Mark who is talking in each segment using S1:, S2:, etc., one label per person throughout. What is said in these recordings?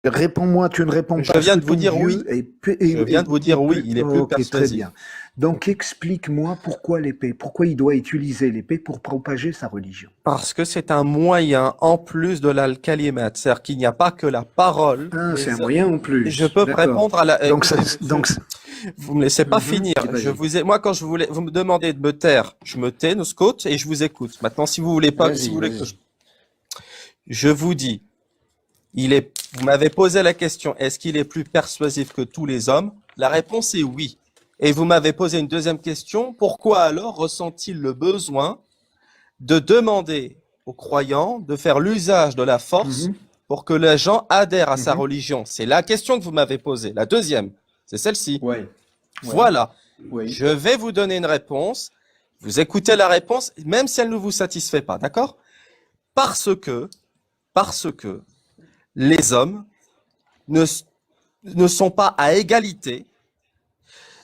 S1: Réponds-moi, tu ne réponds
S2: Je
S1: pas.
S2: viens
S1: Est-ce
S2: de
S1: que
S2: vous
S1: ton
S2: dire oui.
S1: Dieu est,
S2: Je viens de vous dire oui, il est plus
S1: ok, très
S2: persuasif.
S1: bien. Donc explique-moi pourquoi l'épée, pourquoi il doit utiliser l'épée pour propager sa religion.
S2: Parce que c'est un moyen en plus de l'al-kalimat. C'est-à-dire qu'il n'y a pas que la parole.
S1: Ah, c'est un moyen en
S2: Je
S1: plus.
S2: peux
S1: D'accord.
S2: répondre à la.
S1: Donc ça,
S2: Écoutez, monsieur,
S1: donc,
S2: vous me laissez pas
S1: mhm,
S2: finir.
S1: vas-y,
S2: Moi, quand je voulais, vous me demandez de me taire, je me tais, nos scouts, et je vous écoute. Maintenant, si vous voulez pas, si vous
S1: vas-y,
S2: voulez que
S1: vas-y.
S2: je vous dis, vous m'avez posé la question, est-ce qu'il est plus persuasif que tous les hommes? La réponse est oui. Et vous m'avez posé une deuxième question, pourquoi alors ressent-il le besoin de demander aux croyants de faire l'usage de la force
S1: Mhm,
S2: pour que les gens adhèrent à sa
S1: mhm.
S2: religion? C'est la question que vous m'avez posée. La deuxième, c'est celle-ci.
S1: Ouais, ouais,
S2: Voilà.
S1: oui.
S2: Je vais vous donner une réponse. Vous écoutez la réponse, même si elle ne vous satisfait pas, d'accord? Parce que, parce que les hommes ne, ne sont pas à égalité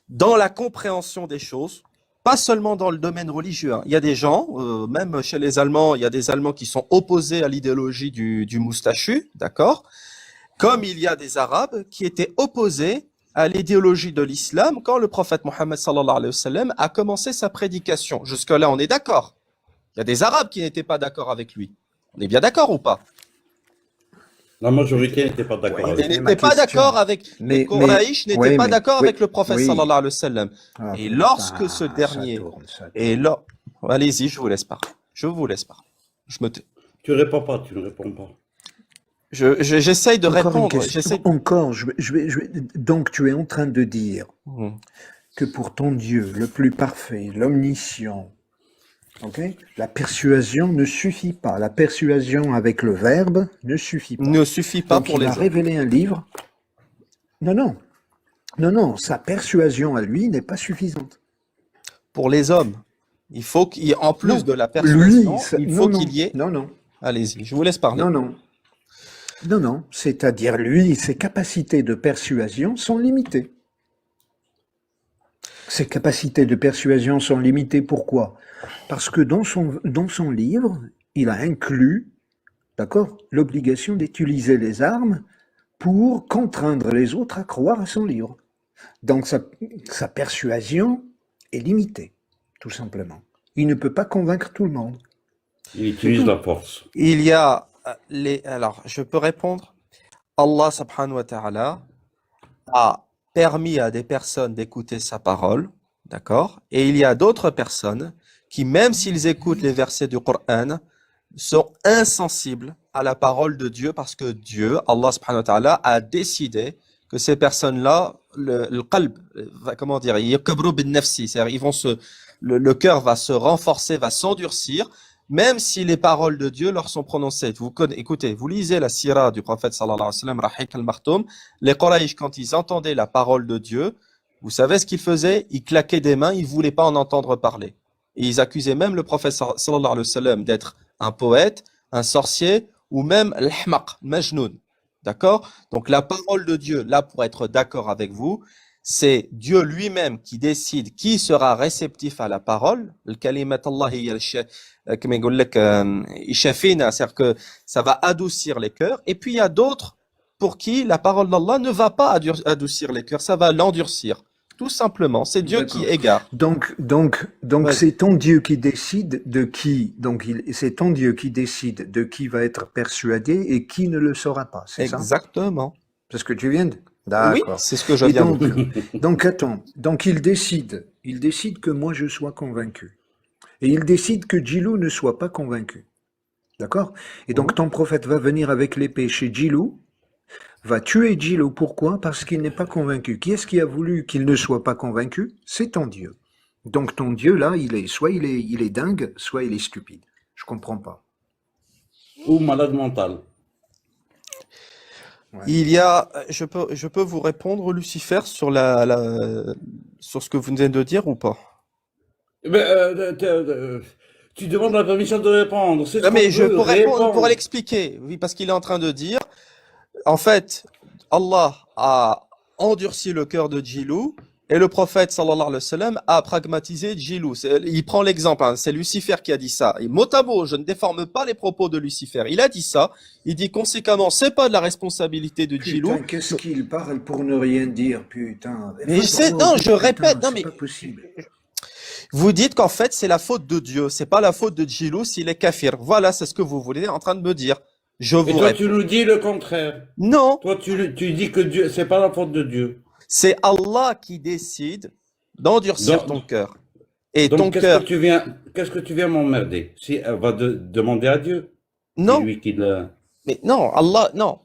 S2: dans la compréhension des choses, pas seulement dans le domaine religieux, hein. Il y a des gens, même chez les Allemands, il y a des Allemands qui sont opposés à l'idéologie du moustachu, d'accord? Comme il y a des Arabes qui étaient opposés à l'idéologie de l'islam quand le prophète Mohammed sallallahu alayhi wa sallam a commencé sa prédication. Jusque-là, on est d'accord. Il y a des Arabes qui n'étaient pas d'accord avec lui. On est bien d'accord ou pas?
S3: La majorité n'était pas d'accord
S1: Oui,
S2: Ils
S3: avec
S1: mais
S3: lui.
S1: ma
S2: n'étaient pas d'accord
S1: question.
S2: avec les
S1: Mais,
S2: Quraïsh n'étaient
S1: ouais,
S2: pas
S1: mais,
S2: d'accord
S1: oui,
S2: avec le prophète sallallahu
S1: oui.
S2: alayhi wa sallam.
S1: Ah
S2: Et lorsque ce
S1: putain, ça
S2: dernier
S1: tourne, ça
S2: et
S1: tourne.
S2: là, allez-y, je vous laisse parler. Je vous laisse parler. Je me tais.
S3: Tu réponds pas, tu ne réponds pas.
S2: J'essaye de
S1: Encore une
S2: répondre.
S1: question. Encore, donc tu es en train de dire
S2: Mhm.
S1: que pour ton Dieu, le plus parfait, l'omniscient, ok, la persuasion ne suffit pas. La persuasion avec le verbe ne suffit pas.
S2: Ne suffit pas
S1: Donc
S2: pour
S1: il a
S2: les hommes.
S1: révélé un livre. Non, non, non, non, sa persuasion à lui n'est pas suffisante.
S2: Pour les hommes, il faut qu'il y ait, en plus
S1: Non,
S2: de la
S1: lui,
S2: persuasion, il
S1: non,
S2: faut
S1: non,
S2: qu'il y ait.
S1: non, non,
S2: Allez-y, je vous laisse parler.
S1: non, non, non, non. C'est-à-dire lui, ses capacités de persuasion sont limitées. Ses capacités de persuasion sont limitées. Pourquoi? Parce que dans son livre, il a inclus, d'accord, l'obligation d'utiliser les armes pour contraindre les autres à croire à son livre. Donc sa persuasion est limitée, tout simplement. Il ne peut pas convaincre tout le monde.
S3: Il utilise la force.
S2: Il y a alors, je peux répondre. Allah subhanahu wa ta'ala a permis à des personnes d'écouter sa parole, d'accord? Et il y a d'autres personnes qui, même s'ils écoutent les versets du Coran, sont insensibles à la parole de Dieu parce que Dieu, Allah subhanahu wa ta'ala, a décidé que ces personnes-là, le qalb, comment dire, yakabru bin nafsi, c'est-à-dire le cœur va se renforcer, va s'endurcir, même si les paroles de Dieu leur sont prononcées. Écoutez, vous lisez la sira du prophète sallallahu alayhi wa sallam, Rahiq al-Martoum, les Quraïsh, quand ils entendaient la parole de Dieu, vous savez ce qu'ils faisaient? Ils claquaient des mains, ils voulaient pas en entendre parler. Et ils accusaient même le prophète sallallahu alayhi wa sallam d'être un poète, un sorcier, ou même l'hmaq, majnoun. D'accord? Donc la parole de Dieu, là pour être d'accord avec vous, c'est Dieu lui-même qui décide qui sera réceptif à la parole. Le kalimat Allah comme يقول لك يشافينا, c'est-à-dire que ça va adoucir les cœurs. Et puis il y a d'autres pour qui la parole d'Allah ne va pas adoucir les cœurs, ça va l'endurcir. Tout simplement, c'est Dieu qui
S1: D'accord.
S2: égare.
S1: Donc
S2: Vas-y.
S1: c'est ton Dieu qui décide de qui, c'est ton Dieu qui décide de qui va être persuadé et qui ne le sera pas, c'est ça?
S2: Exactement.
S1: Parce que tu viens de...
S2: Oui,
S1: D'accord.
S2: c'est ce que je
S1: Et
S2: viens de dire.
S1: donc attends, donc il décide que moi je sois convaincu. Et il décide que Djilou ne soit pas convaincu. D'accord? Et donc ton prophète va venir avec l'épée chez Djilou, va tuer Djilou. Pourquoi? Parce qu'il n'est pas convaincu. Qui est-ce qui a voulu qu'il ne soit pas convaincu? C'est ton Dieu. Donc ton Dieu là, soit il est dingue, soit il est stupide. Je comprends pas.
S3: Ou malade mental.
S1: Ouais.
S2: Il y a, je peux vous répondre, Lucifer, sur sur ce que vous venez de dire ou pas?
S3: Tu demandes la permission de répondre. C'est ce
S2: Non,
S3: qu'on
S2: mais je
S3: veut,
S2: peux répondre pour
S3: répondre.
S2: l'expliquer. Oui, parce qu'il est en train de dire, en fait, Allah a endurci le cœur de Djilou Et le prophète, sallallahu alayhi wa sallam, a pragmatisé Djilou. Il prend l'exemple, hein, c'est Lucifer qui a dit ça. Et mot à mot, je ne déforme pas les propos de Lucifer. Il a dit ça. Il dit conséquemment, c'est pas de la responsabilité de Djilou.
S1: Putain, qu'est-ce qu'il parle pour ne rien dire, putain.
S2: Mais non, je
S1: Putain,
S2: répète, non,
S1: c'est
S2: mais
S1: pas possible.
S2: vous dites qu'en fait, c'est la faute de Dieu. C'est pas la faute de Djilou s'il est kafir. Voilà, c'est ce que vous voulez en train de me dire. Je
S3: Et
S2: vous
S3: toi,
S2: réponds.
S3: tu nous dis le contraire.
S2: Non,
S3: Toi, tu dis que Dieu, c'est pas la faute de Dieu.
S2: c'est Allah qui décide d'endurcir
S3: Donc,
S2: ton cœur. Et
S3: donc,
S2: ton cœur,
S3: qu'est-ce que tu viens m'emmerder? Si elle va demander à Dieu, c'est
S2: non,
S3: lui qui l'a.
S2: mais non, Allah, non.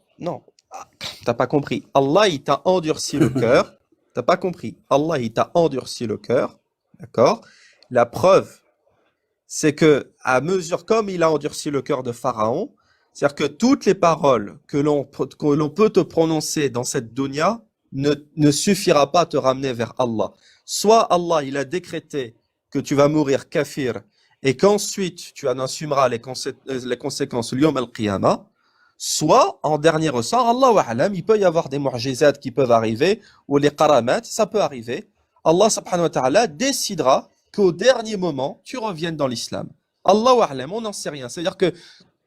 S2: Ah, t'as pas compris. Allah, il t'a endurci le cœur. T'as pas compris. Allah, il t'a endurci le cœur. D'accord? La preuve, c'est que, à mesure comme il a endurci le cœur de Pharaon, c'est-à-dire que toutes les paroles que l'on peut te prononcer dans cette dunya ne suffira pas à te ramener vers Allah. Soit Allah, il a décrété que tu vas mourir kafir et qu'ensuite tu en assumeras les conséquences l'yawm al-qiyamah, soit, en dernier ressort, Allahu a'lam, il peut y avoir des mu'jizat qui peuvent arriver, ou les karamat, ça peut arriver. Allah subhanahu wa ta'ala décidera qu'au dernier moment, tu reviennes dans l'islam. Allahu a'lam, on n'en sait rien. C'est-à-dire que,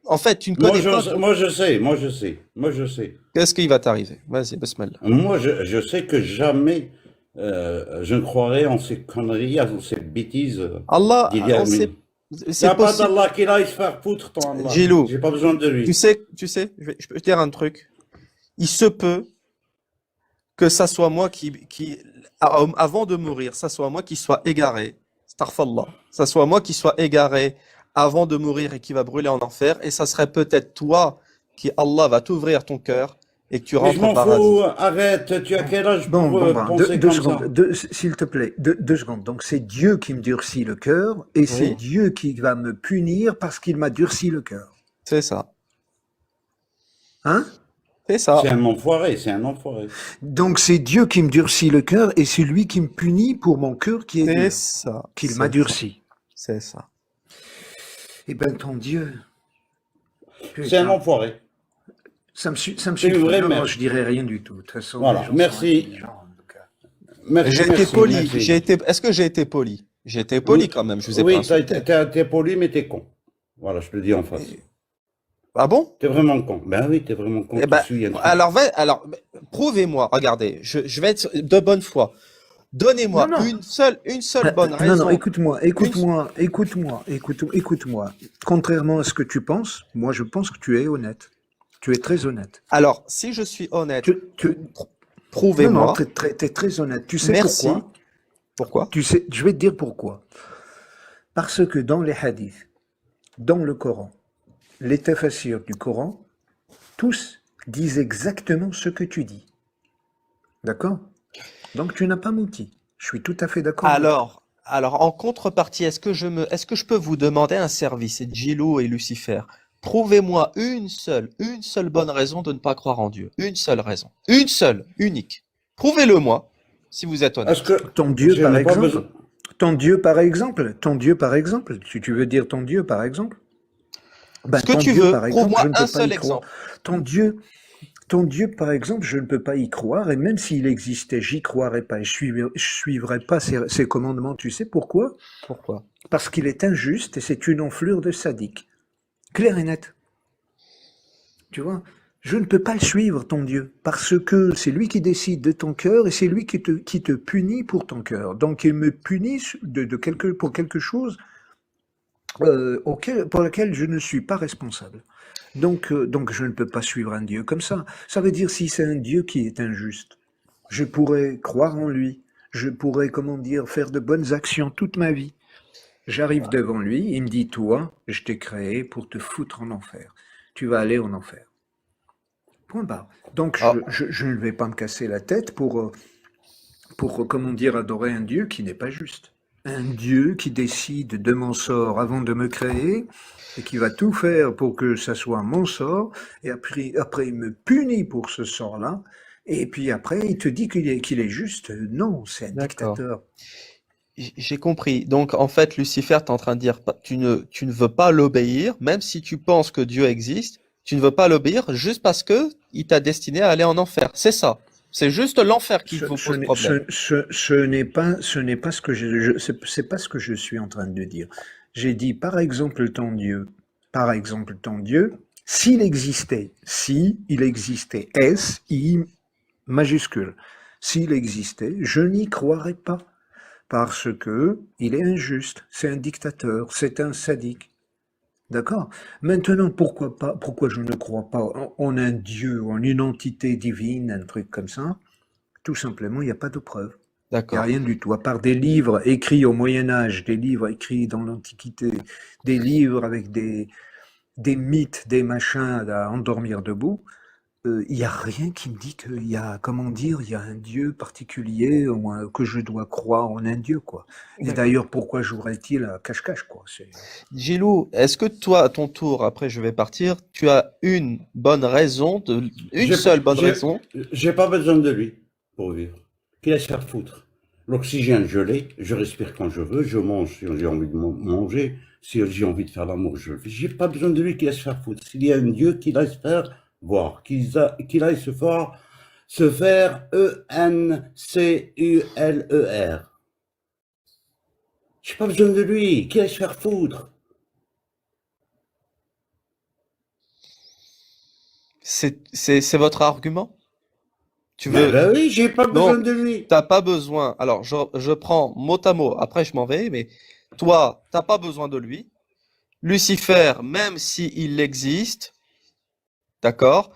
S2: en fait, tu ne connais pas.
S3: Moi, je sais.
S2: Qu'est-ce qui va t'arriver? Vas-y, bismillah.
S3: Moi, je sais que jamais je ne croirais en ces conneries, en ces bêtises
S2: Allah,
S3: d'Idi
S2: on
S3: Amin.
S2: sait,
S3: Il n'y
S2: c'est
S3: a pas
S2: possible.
S3: d'Allah qui aille se faire foutre, ton Allah.
S2: Gilou,
S3: J'ai pas besoin de lui.
S2: tu sais, je peux te dire un truc. Il se peut que ça soit moi avant de mourir, ça soit moi qui soit égaré. Astaghfirullah. Ça soit moi qui soit égaré avant de mourir et qui va brûler en enfer. Et ça serait peut-être toi qui, Allah va t'ouvrir ton cœur et que tu
S3: Mais je
S2: rentres au
S3: m'en
S2: paradis.
S3: fous, arrête, tu as quel âge
S1: Bon,
S3: pour
S1: deux
S3: penser comme ça?
S1: secondes, s'il te plaît, deux secondes. Donc c'est Dieu qui me durcit le cœur et c'est
S2: Oui,
S1: Dieu qui va me punir parce qu'il m'a durci le cœur.
S2: c'est ça.
S1: Hein?
S2: C'est ça.
S3: C'est un enfoiré, c'est un enfoiré.
S1: Donc c'est Dieu qui me durcit le cœur et c'est lui qui me punit pour mon cœur qui est
S2: C'est
S1: dur,
S2: ça.
S1: qu'il
S2: C'est
S1: m'a
S2: ça.
S1: durci.
S2: C'est ça.
S1: Eh ben ton Dieu,
S3: C'est un
S1: putain,
S3: enfoiré.
S1: ça me
S3: C'est une
S1: suffit.
S3: vraie
S1: Non,
S3: merde.
S1: je dirais rien du tout. De toute façon, les
S3: Voilà,
S1: gens sont
S3: merci.
S1: intelligents, en tout cas.
S3: Merci,
S2: J'ai été
S3: merci,
S2: poli.
S3: merci.
S2: Est-ce que j'ai été poli? J'ai été poli
S3: Oui,
S2: quand même. Je vous ai pas
S3: oui,
S2: insulté.
S3: t'es poli, mais t'es con. Voilà, je te le dis en face.
S2: Ah bon?
S3: T'es vraiment con. Ben oui, t'es vraiment con.
S2: Eh
S3: Tu
S2: ben,
S3: suis un truc.
S2: alors, prouvez-moi. Regardez, je vais être de bonne foi.
S1: Non,
S2: Donnez-moi
S1: non.
S2: une seule bonne
S1: Non,
S2: raison.
S1: écoute-moi. Contrairement à ce que tu penses, moi je pense que tu es honnête. Tu es très honnête.
S2: Alors, si je suis honnête,
S1: Non, non,
S2: prouvez-moi.
S1: t'es très honnête. Tu sais
S2: Merci.
S1: pourquoi?
S2: Pourquoi?
S1: Tu sais, je vais te dire pourquoi. Parce que dans les hadiths, dans le Coran, les tafassirs du Coran, tous disent exactement ce que tu dis. D'accord? Donc tu n'as pas menti. Je suis tout à fait d'accord avec toi.
S2: Alors, en contrepartie, est-ce que je peux vous demander un service, Djilou et Lucifer? Prouvez-moi une seule bonne raison de ne pas croire en Dieu. Une seule raison. Une seule, unique. Prouvez-le-moi, si vous êtes
S3: Est-ce
S2: honnête.
S3: que
S1: Ton Dieu,
S3: je
S1: par
S3: n'ai pas
S1: exemple.
S3: besoin.
S1: Ton Dieu, par exemple. Si tu veux dire ton Dieu, par exemple. Ben,
S2: Ce que
S1: ton
S2: tu
S1: Dieu,
S2: veux,
S1: par exemple,
S2: prouve-moi
S1: je ne
S2: un
S1: peux pas
S2: seul
S1: y croire.
S2: exemple.
S1: Ton Dieu, par exemple, je ne peux pas y croire, et même s'il existait, j'y croirais pas, et je suivrais pas ses commandements. Tu sais pourquoi?
S2: Pourquoi?
S1: Parce qu'il est injuste et c'est une enflure de sadique. Clair et net. Tu vois? Je ne peux pas le suivre, ton Dieu, parce que c'est lui qui décide de ton cœur et c'est lui qui te punit pour ton cœur. Donc il me punit pour quelque chose pour lequel je ne suis pas responsable. Donc je ne peux pas suivre un Dieu comme ça. Ça veut dire si c'est un Dieu qui est injuste, je pourrais croire en lui, je pourrais, comment dire, faire de bonnes actions toute ma vie. J'arrive devant lui, il me dit, toi, je t'ai créé pour te foutre en enfer. Tu vas aller en enfer. Point barre. Donc
S2: Ah,
S1: je ne vais pas me casser la tête pour, comment dire, adorer un Dieu qui n'est pas juste. Un Dieu qui décide de mon sort avant de me créer et qui va tout faire pour que ça soit mon sort, et après il me punit pour ce sort-là, et puis après il te dit qu'il est juste. Non, c'est un
S2: d'accord.
S1: dictateur.
S2: J'ai compris. Donc, en fait, Lucifer, t'es en train de dire, tu ne veux pas l'obéir, même si tu penses que Dieu existe, tu ne veux pas l'obéir juste parce que il t'a destiné à aller en enfer. C'est ça. C'est juste l'enfer qui
S1: Ce,
S2: vous
S1: ce
S2: pose
S1: n'est
S2: problème.
S1: ce n'est pas ce que c'est pas ce que je suis en train de dire. J'ai dit, par exemple, ton Dieu, s'il existait, S-I majuscule, s'il existait, je n'y croirais pas, parce que il est injuste, c'est un dictateur, c'est un sadique. D'accord? Maintenant, pourquoi pas, pourquoi je ne crois pas en un Dieu, en une entité divine, un truc comme ça? Tout simplement, il n'y a pas de preuve. Il n'y a
S2: D'accord.
S1: rien du tout, à part des livres écrits au Moyen Âge, des livres écrits dans l'Antiquité, des livres avec des mythes, des machins à endormir debout. Il n'y a rien qui me dit qu'il y a, comment dire, il y a un Dieu particulier ou que je dois croire en un Dieu, quoi. Et
S2: D'accord.
S1: d'ailleurs, pourquoi jouerait-il à cache-cache, quoi?
S2: Gilou, est-ce que toi, à ton tour, après je vais partir, tu as une bonne raison, une
S3: J'ai
S2: seule bonne
S3: j'ai-
S2: raison?
S3: j'ai pas besoin de lui pour vivre. Qu'il laisse faire foutre. L'oxygène, je l'ai, je respire quand je veux, je mange si j'ai envie de manger, si j'ai envie de faire l'amour, je le fais. J'ai pas besoin de lui qui laisse faire foutre. S'il y a un Dieu, qui laisse faire voir, qu'il aille se faire ENCULER. J'ai pas besoin de lui, qui laisse faire foutre.
S2: C'est votre argument? Tu veux,
S3: Ben oui, j'ai pas besoin
S2: donc,
S3: de lui.
S2: t'as pas besoin. Alors, je prends mot à mot, après je m'en vais, mais toi, t'as pas besoin de lui. Lucifer, même s'il existe, d'accord,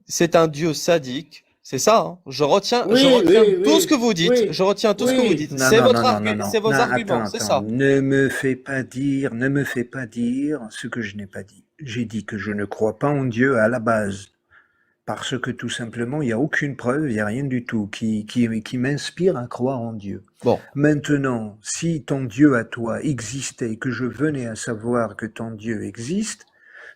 S2: c'est un dieu sadique. C'est ça, hein. Je
S3: Oui,
S2: retiens
S3: oui,
S2: tout ce que
S3: oui,
S2: vous dites. Je
S3: oui,
S2: retiens tout ce que vous
S3: oui.
S2: dites.
S1: Non, non, non, non, non,
S2: C'est
S1: non,
S2: vos
S1: non,
S2: arguments,
S1: attends,
S2: c'est
S1: attends,
S2: ça.
S1: ne me fais pas dire ce que je n'ai pas dit. J'ai dit que je ne crois pas en Dieu à la base, parce que tout simplement, il n'y a aucune preuve, il n'y a rien du tout qui m'inspire à croire en Dieu.
S2: Bon,
S1: Maintenant, si ton Dieu à toi existait, que je venais à savoir que ton Dieu existe,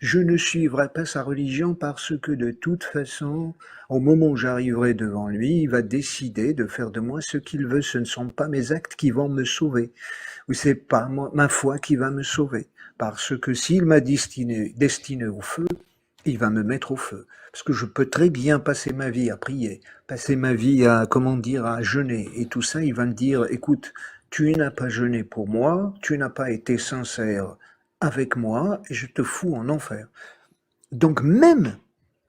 S1: je ne suivrai pas sa religion parce que de toute façon, au moment où j'arriverai devant lui, il va décider de faire de moi ce qu'il veut. Ce ne sont pas mes actes qui vont me sauver, ou c'est pas ma foi qui va me sauver. Parce que s'il m'a destiné au feu, il va me mettre au feu. Parce que je peux très bien passer ma vie à prier, passer ma vie à, comment dire, à jeûner. Et tout ça, il va me dire, écoute, tu n'as pas jeûné pour moi, tu n'as pas été sincère avec moi, et je te fous en enfer. Donc même,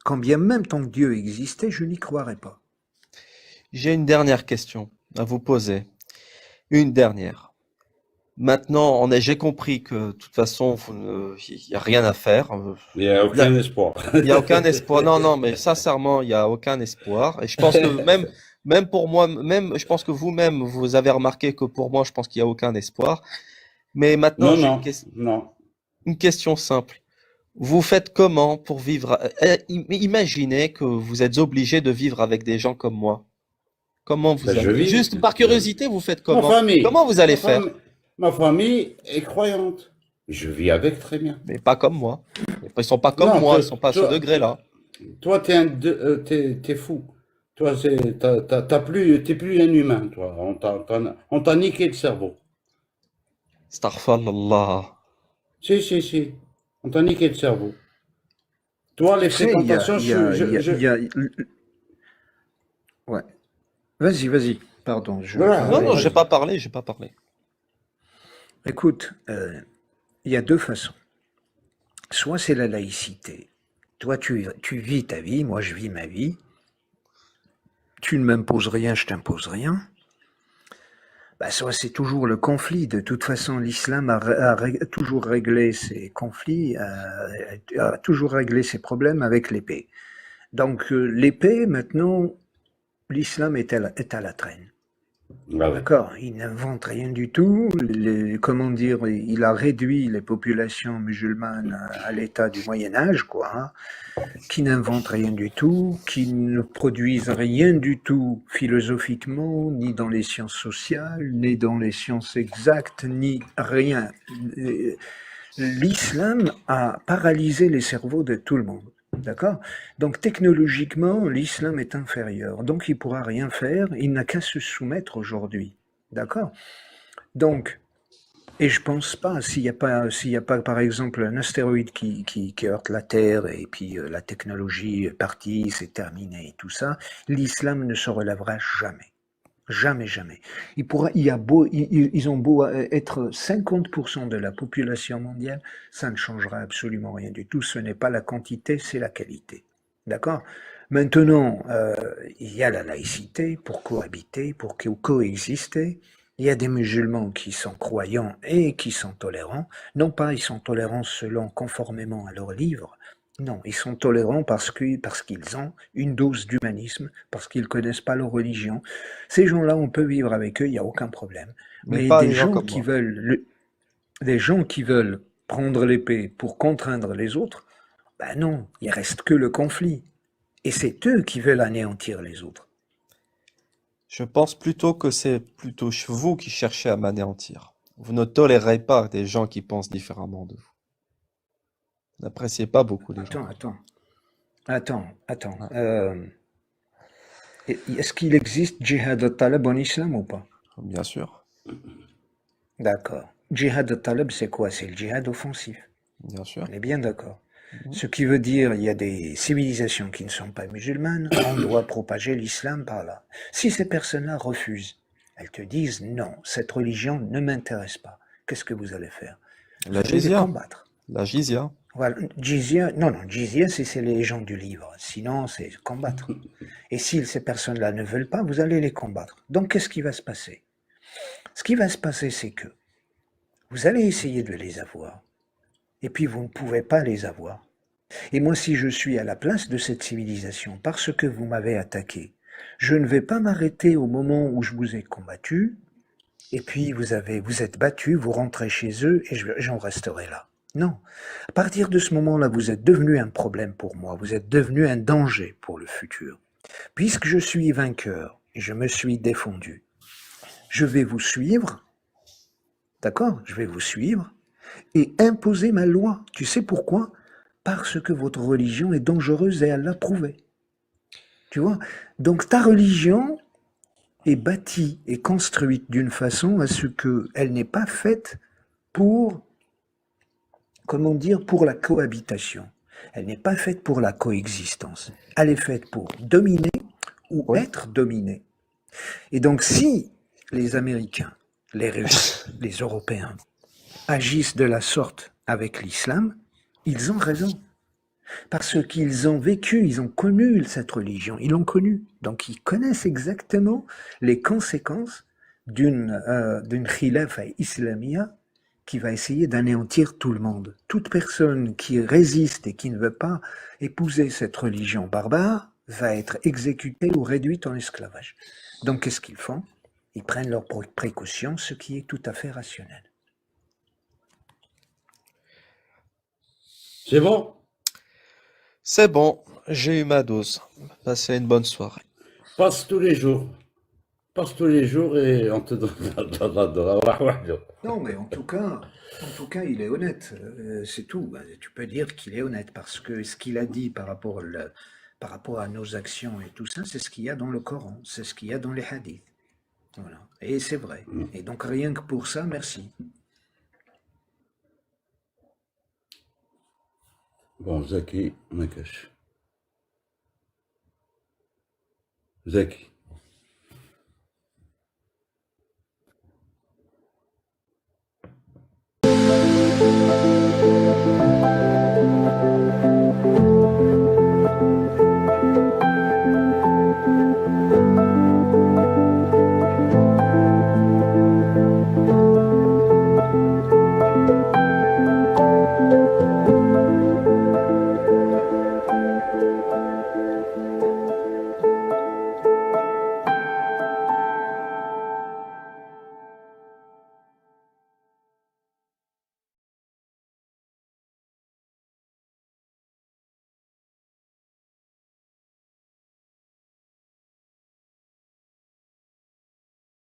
S1: quand bien même ton Dieu existait, je n'y croirais pas.
S2: j'ai une dernière question à vous poser. Une dernière. Maintenant, j'ai compris que de toute façon, il n'y a rien à faire.
S3: Il n'y a aucun espoir.
S2: Il n'y a aucun espoir. Non, non, mais sincèrement, il n'y a aucun espoir. Et je pense que même pour moi, même, je pense que vous-même, vous avez remarqué que pour moi, je pense qu'il n'y a aucun espoir. Mais maintenant,
S3: Non,
S2: j'ai
S3: non, non.
S2: une question simple. Vous faites comment pour vivre? Imaginez que vous êtes obligé de vivre avec des gens comme moi. Comment
S3: Ben,
S2: vous
S3: je
S2: allez?
S3: vis.
S2: Juste par curiosité, vous faites
S3: Ma
S2: comment?
S3: famille,
S2: Comment vous allez
S3: ma
S2: faire?
S3: famille, ma famille est croyante. Je vis avec très bien.
S2: Mais pas comme moi. Ils sont pas comme
S3: Non,
S2: moi, ils sont pas à ce
S3: toi,
S2: degré-là.
S3: toi, t'es fou. Toi, t'es plus un humain, toi. On t'a niqué le cerveau.
S2: Astaghfirullah.
S3: Si, si, si. On t'a niqué le cerveau. Toi, les
S1: Tu sais,
S3: fréquentations,
S1: ouais. Vas-y, pardon,
S3: voilà,
S2: Non, non, j'ai
S1: vas-y.
S2: pas parlé, j'ai pas parlé.
S1: Écoute, il y a deux façons. Soit c'est la laïcité. Toi, tu vis ta vie, moi je vis ma vie. Tu ne m'imposes rien, je t'impose rien. Bah, soit c'est toujours le conflit. De toute façon, l'islam a toujours réglé ses conflits, a toujours réglé ses problèmes avec l'épée. Donc l'épée, maintenant, l'islam est à la traîne.
S3: ah oui.
S1: D'accord, il n'invente rien du tout. Comment dire, il a réduit les populations musulmanes à l'état du Moyen Âge, quoi, hein, qui n'inventent rien du tout, qui ne produisent rien du tout philosophiquement, ni dans les sciences sociales, ni dans les sciences exactes, ni rien. L'islam a paralysé les cerveaux de tout le monde. D'accord? Donc technologiquement, l'islam est inférieur. Donc il ne pourra rien faire, il n'a qu'à se soumettre aujourd'hui. D'accord? Donc, Et je pense pas, s'il y a pas, par exemple, un astéroïde qui heurte la Terre et puis la technologie est partie, c'est terminé et tout ça, l'islam ne se relèvera jamais. Jamais, jamais. Il y a beau, ils ont beau être 50% de la population mondiale, ça ne changera absolument rien du tout. Ce n'est pas la quantité, c'est la qualité. D'accord? Maintenant, il y a la laïcité pour cohabiter, pour coexister. Il y a des musulmans qui sont croyants et qui sont tolérants. Non pas ils sont tolérants selon conformément à leurs livres. Non, ils sont tolérants parce qu'ils ont une dose d'humanisme, parce qu'ils connaissent pas leur religion. Ces gens-là, on peut vivre avec eux, il n'y a aucun problème.
S2: Mais
S1: Mais
S2: pas des gens comme moi.
S1: des gens qui veulent prendre l'épée pour contraindre les autres, ben non, il reste que le conflit. Et c'est eux qui veulent anéantir les autres.
S2: Je pense plutôt que c'est plutôt vous qui cherchez à m'anéantir. Vous ne tolérez pas des gens qui pensent différemment de vous. Vous n'appréciez pas beaucoup les gens
S1: Attends,
S2: comme
S1: attends, attends.
S2: ça.
S1: Est-ce qu'il existe djihad al-talab en islam ou pas?
S2: Ouais, bien sûr,
S1: D'accord. Djihad al-talab, c'est quoi? C'est le djihad offensif.
S2: bien sûr.
S1: On est bien d'accord.
S2: Mhm.
S1: Ce qui veut dire, il y a des civilisations qui ne sont pas musulmanes, on doit propager l'islam par là. Si ces personnes-là refusent, elles te disent non, cette religion ne m'intéresse pas. Qu'est-ce que vous allez faire? Vous
S2: La
S1: allez les
S2: jizya,
S1: combattre.
S2: la jizya.
S1: Voilà. Jizya, non, non, jizya, c'est les gens du livre. Sinon, c'est combattre. Et si ces personnes-là ne veulent pas, vous allez les combattre. Donc, qu'est-ce qui va se passer? Ce qui va se passer, c'est que vous allez essayer de les avoir. Et puis, vous ne pouvez pas les avoir. Et moi, si je suis à la place de cette civilisation parce que vous m'avez attaqué, je ne vais pas m'arrêter au moment où je vous ai combattu, et puis vous êtes battu, vous rentrez chez eux et j'en resterai là. Non. À partir de ce moment-là, vous êtes devenu un problème pour moi, vous êtes devenu un danger pour le futur. Puisque je suis vainqueur et je me suis défendu, je vais vous suivre, d'accord? Je vais vous suivre et imposer ma loi. Tu sais pourquoi? Parce que votre religion est dangereuse et elle l'a prouvé. Tu vois? Donc ta religion est bâtie et construite d'une façon à ce qu'elle n'est pas faite pour, comment dire, pour la cohabitation. Elle n'est pas faite pour la coexistence. Elle est faite pour dominer ou
S2: Oui.
S1: être dominé. Et donc si les Américains, les Russes, les Européens agissent de la sorte avec l'islam, ils ont raison. Parce qu'ils ont vécu, ils ont connu cette religion, ils l'ont connue. Donc ils connaissent exactement les conséquences d'une khilafa islamia qui va essayer d'anéantir tout le monde. Toute personne qui résiste et qui ne veut pas épouser cette religion barbare va être exécutée ou réduite en esclavage. Donc qu'est-ce qu'ils font? Ils prennent leurs précautions, ce qui est tout à fait rationnel.
S3: C'est bon?
S2: C'est bon, j'ai eu ma dose. Passez une bonne soirée.
S3: Passe tous les jours. Passe tous les jours et on te donne.
S1: Non, mais en tout cas, il est honnête. C'est tout. Tu peux dire qu'il est honnête parce que ce qu'il a dit par rapport à nos actions et tout ça, c'est ce qu'il y a dans le Coran, c'est ce qu'il y a dans les hadiths. Voilà. Et c'est vrai. Et donc rien que pour ça, merci.
S3: Bon, Zaki, on cache. Zaki.